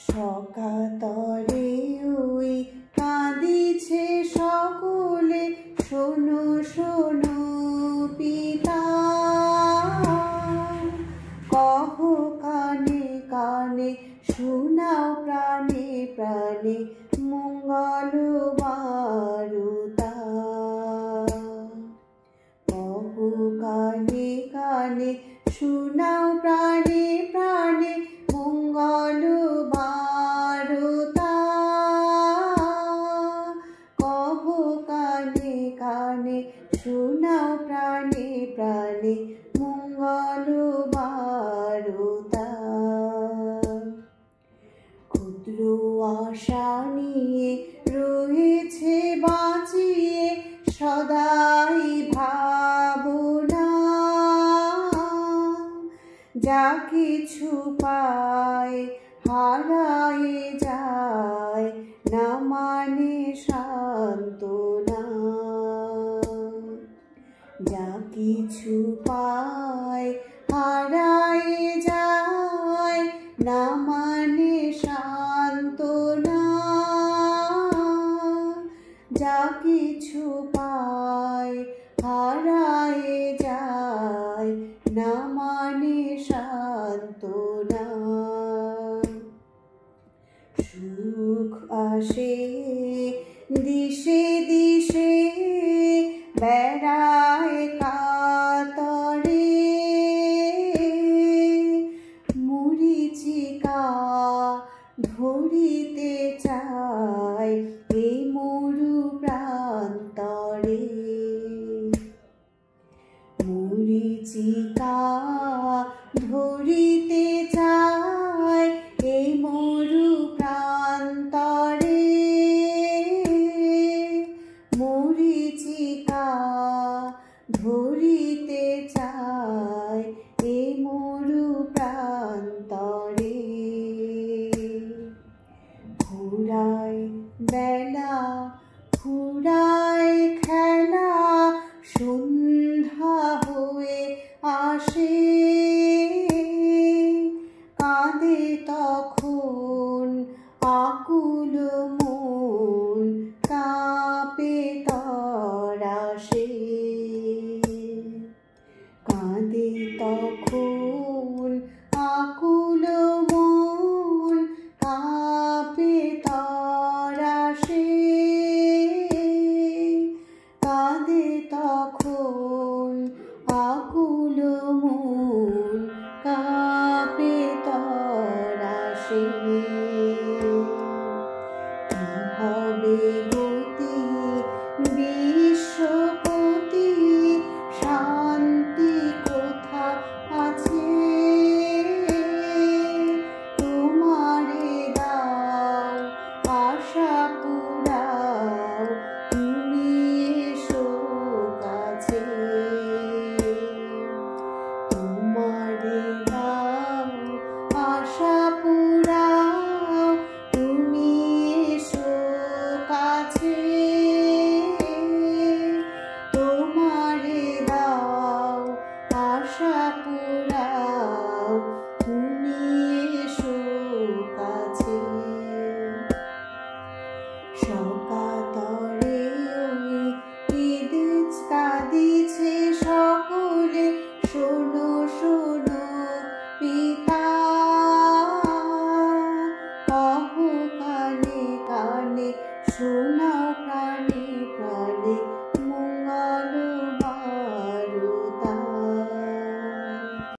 সকাতরে ওই কাঁদিছে সকলে, শোনো শোনো পিতা, কহ কানে কানে, শোনাও প্রাণে প্রাণে, মঙ্গল বারতা। কহ কানে কানে, শোনাও প্রাণে প্রাণে, মঙ্গল বারতা। কহ কানে কানে, শোনাও প্রাণে প্রাণে, মঙ্গল বারতা। ক্ষুদ্র আশা নিয়ে রয়েছে বাঁচিয়ে সদাই ভাবনা, যা কিছু পায় হারায় যায়, না মানে সান্ত্বনা। যা কিছু পায় হারায় যায়, না মানে সান্ত্বনা। যা কিছু পায় হারায় যায়, না মানে সান্ত্বনা। সুখ আসে দিশে দিশে, বেড়ায় কাতরে, মরীচিকা ধরিতে চায় এই মরু প্রান্তরে। মরীচিকা ধরিতে চায় এই মরু প্রান্তরে। মরীচিকা ধরিতে চায় এই মরু প্রান্তরে। ফুরায় বেলা ফুরায় খেলা, সন্ধ্যা হয়ে আসে, কাঁদে তখন আকুল মন, কাঁপে তরাসে। কাঁদে তখন আকুল মন, কাঁপে তরাসে। কাঁদে তখন আকুল মন, কাঁপে তরাসে।